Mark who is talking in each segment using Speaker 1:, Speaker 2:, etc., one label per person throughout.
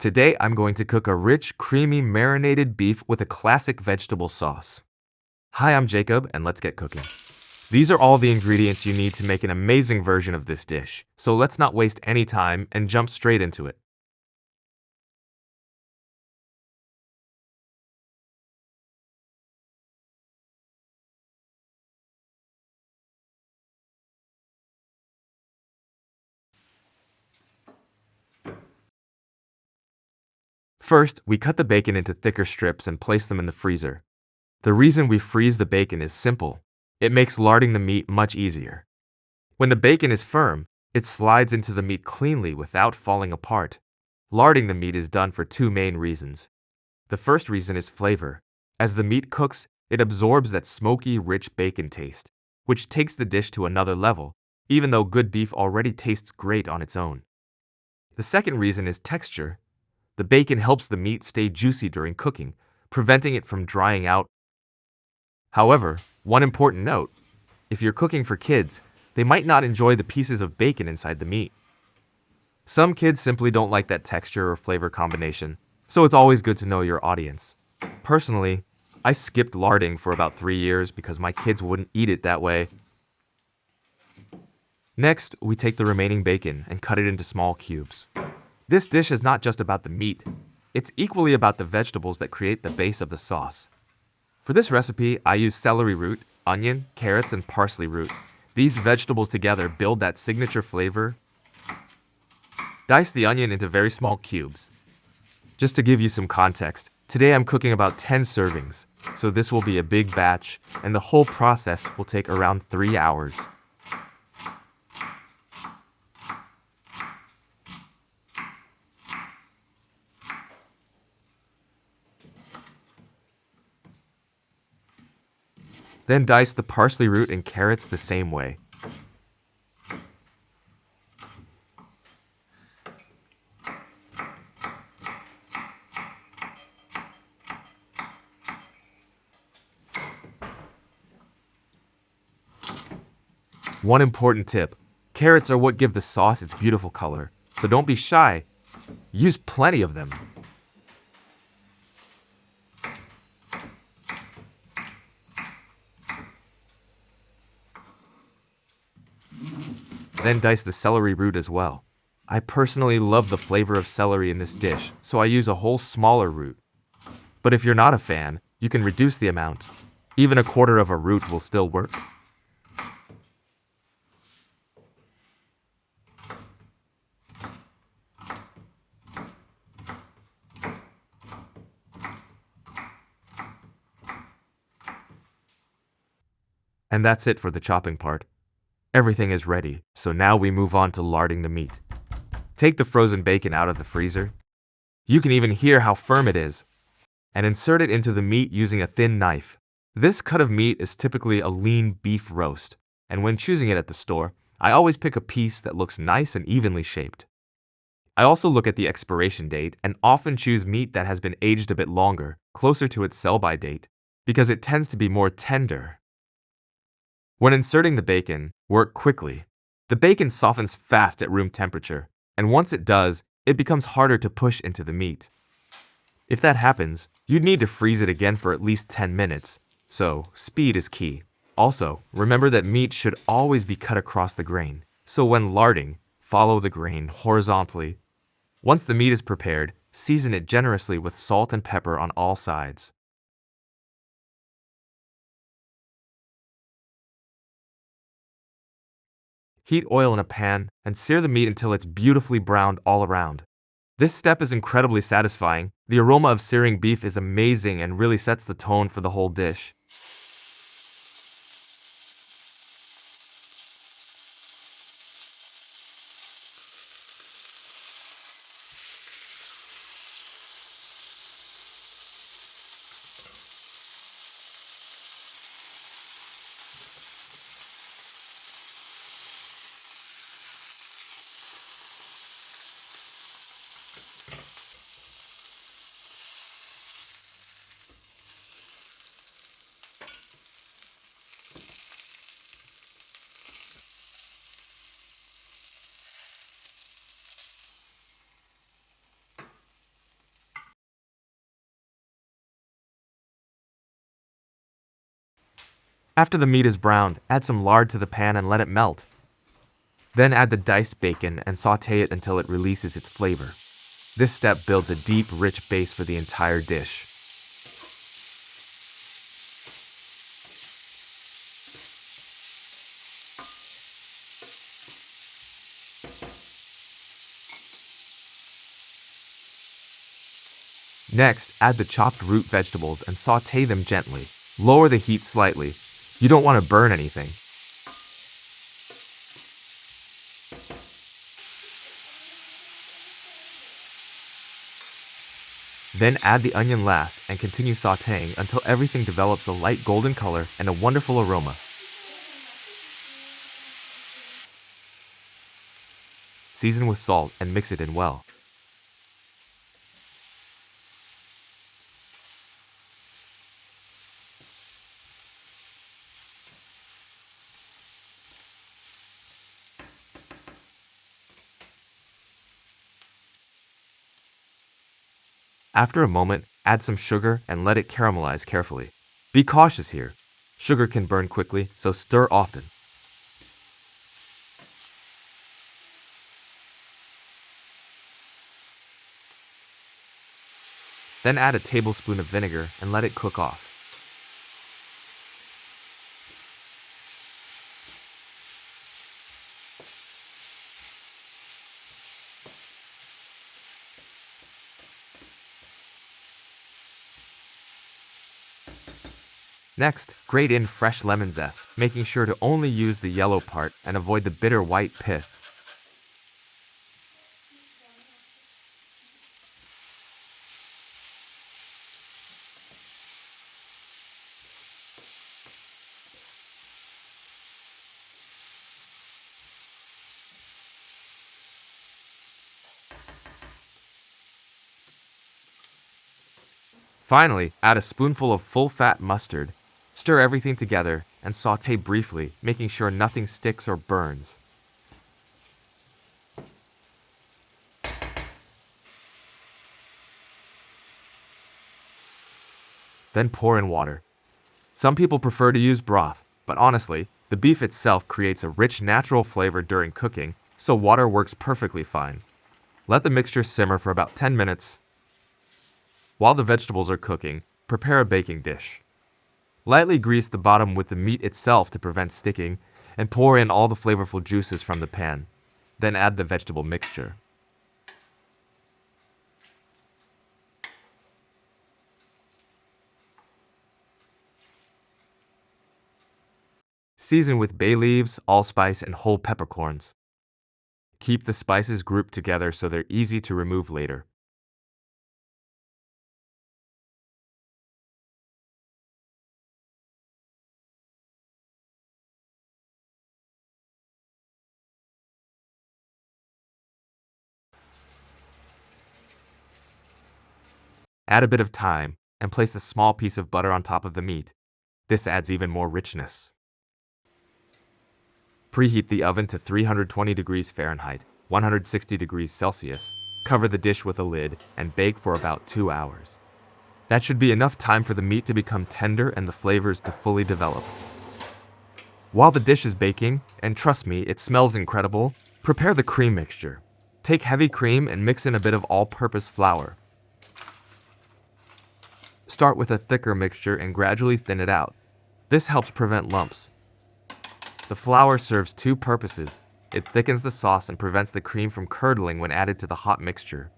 Speaker 1: Today I'm going to cook a rich, creamy, marinated beef with a classic vegetable sauce. Hi, I'm Jacob, and let's get cooking. These are all the ingredients you need to make an amazing version of this dish, so let's not waste any time and jump straight into it. First, we cut the bacon into thicker strips and place them in the freezer. The reason we freeze the bacon is simple. It makes larding the meat much easier. When the bacon is firm, it slides into the meat cleanly without falling apart. Larding the meat is done for two main reasons. The first reason is flavor. As the meat cooks, it absorbs that smoky, rich bacon taste, which takes the dish to another level, even though good beef already tastes great on its own. The second reason is texture. The bacon helps the meat stay juicy during cooking, preventing it from drying out. However, one important note: if you're cooking for kids, they might not enjoy the pieces of bacon inside the meat. Some kids simply don't like that texture or flavor combination, so it's always good to know your audience. Personally, I skipped larding for about 3 years because my kids wouldn't eat it that way. Next, we take the remaining bacon and cut it into small cubes. This dish is not just about the meat, it's equally about the vegetables that create the base of the sauce. For this recipe, I use celery root, onion, carrots, and parsley root. These vegetables together build that signature flavor. Dice the onion into very small cubes. Just to give you some context, today I'm cooking about 10 servings, so this will be a big batch, and the whole process will take around 3 hours. Then dice the parsley root and carrots the same way. One important tip: carrots are what give the sauce its beautiful color, so don't be shy. Use plenty of them. Then dice the celery root as well. I personally love the flavor of celery in this dish, so I use a whole smaller root. But if you're not a fan, you can reduce the amount. Even a quarter of a root will still work. And that's it for the chopping part. Everything is ready, so now we move on to larding the meat. Take the frozen bacon out of the freezer. You can even hear how firm it is. And insert it into the meat using a thin knife. This cut of meat is typically a lean beef roast, and when choosing it at the store, I always pick a piece that looks nice and evenly shaped. I also look at the expiration date and often choose meat that has been aged a bit longer, closer to its sell-by date, because it tends to be more tender. When inserting the bacon, work quickly. The bacon softens fast at room temperature, and once it does, it becomes harder to push into the meat. If that happens, you'd need to freeze it again for at least 10 minutes, so speed is key. Also, remember that meat should always be cut across the grain, so when larding, follow the grain horizontally. Once the meat is prepared, season it generously with salt and pepper on all sides. Heat oil in a pan and sear the meat until it's beautifully browned all around. This step is incredibly satisfying. The aroma of searing beef is amazing and really sets the tone for the whole dish. After the meat is browned, add some lard to the pan and let it melt. Then add the diced bacon and sauté it until it releases its flavor. This step builds a deep, rich base for the entire dish. Next, add the chopped root vegetables and sauté them gently. Lower the heat slightly. You don't want to burn anything. Then add the onion last and continue sautéing until everything develops a light golden color and a wonderful aroma. Season with salt and mix it in well. After a moment, add some sugar and let it caramelize carefully. Be cautious here. Sugar can burn quickly, so stir often. Then add a tablespoon of vinegar and let it cook off. Next, grate in fresh lemon zest, making sure to only use the yellow part and avoid the bitter white pith. Finally, add a spoonful of full-fat mustard. Stir everything together and sauté briefly, making sure nothing sticks or burns. Then pour in water. Some people prefer to use broth, but honestly, the beef itself creates a rich natural flavor during cooking, so water works perfectly fine. Let the mixture simmer for about 10 minutes. While the vegetables are cooking, prepare a baking dish. Lightly grease the bottom with the meat itself to prevent sticking, and pour in all the flavorful juices from the pan. Then add the vegetable mixture. Season with bay leaves, allspice, and whole peppercorns. Keep the spices grouped together so they're easy to remove later. Add a bit of thyme and place a small piece of butter on top of the meat. This adds even more richness. Preheat the oven to 320 degrees Fahrenheit, 160 degrees Celsius. Cover the dish with a lid and bake for about 2 hours. That should be enough time for the meat to become tender and the flavors to fully develop. While the dish is baking, and trust me, it smells incredible, prepare the cream mixture. Take heavy cream and mix in a bit of all-purpose flour. Start with a thicker mixture and gradually thin it out. This helps prevent lumps. The flour serves two purposes. It thickens the sauce and prevents the cream from curdling when added to the hot mixture.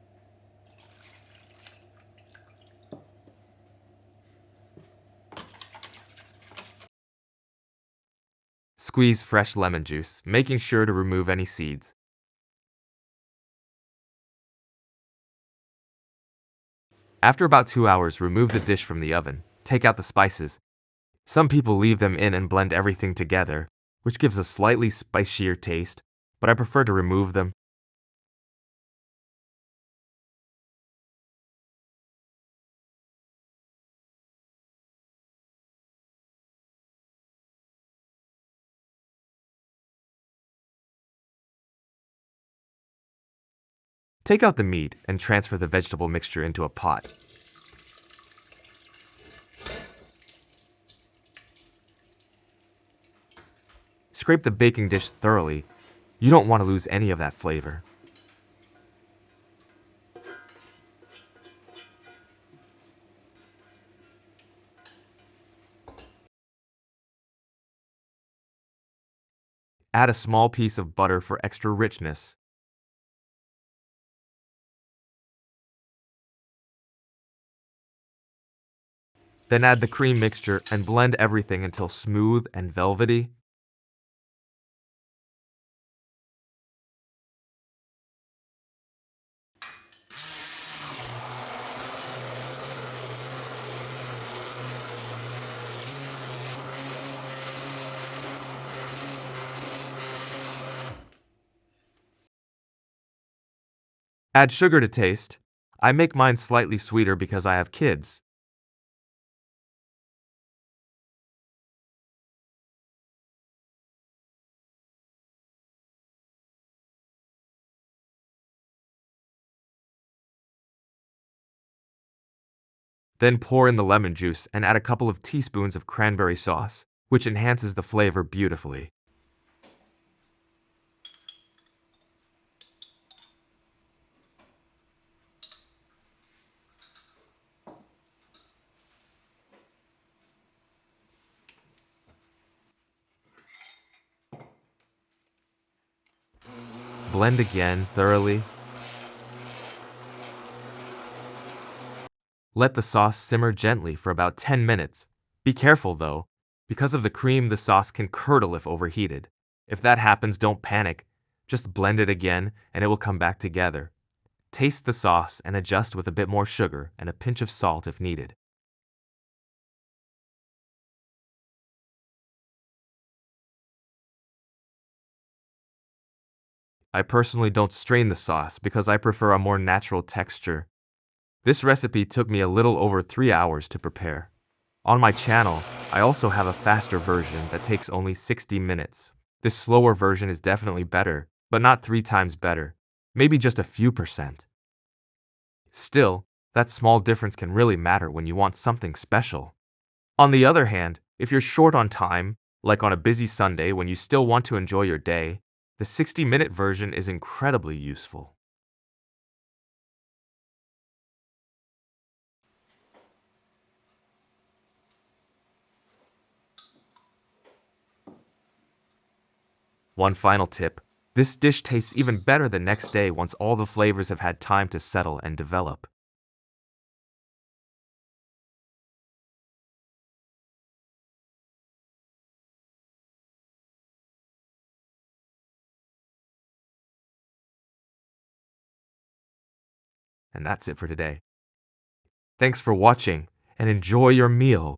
Speaker 1: Squeeze fresh lemon juice, making sure to remove any seeds. After about 2 hours, remove the dish from the oven. Take out the spices. Some people leave them in and blend everything together, which gives a slightly spicier taste, but I prefer to remove them. Take out the meat and transfer the vegetable mixture into a pot. Scrape the baking dish thoroughly. You don't want to lose any of that flavor. Add a small piece of butter for extra richness. Then add the cream mixture and blend everything until smooth and velvety. Add sugar to taste. I make mine slightly sweeter because I have kids. Then pour in the lemon juice and add a couple of teaspoons of cranberry sauce, which enhances the flavor beautifully. Blend again thoroughly. Let the sauce simmer gently for about 10 minutes. Be careful though. Because of the cream, the sauce can curdle if overheated. If that happens, don't panic. Just blend it again and it will come back together. Taste the sauce and adjust with a bit more sugar and a pinch of salt if needed. I personally don't strain the sauce because I prefer a more natural texture. This recipe took me a little over 3 hours to prepare. On my channel, I also have a faster version that takes only 60 minutes. This slower version is definitely better, but not 3 times better. Maybe just a few percent. Still, that small difference can really matter when you want something special. On the other hand, if you're short on time, like on a busy Sunday when you still want to enjoy your day, the 60-minute version is incredibly useful. One final tip: this dish tastes even better the next day once all the flavors have had time to settle and develop. And that's it for today. Thanks for watching, and enjoy your meal.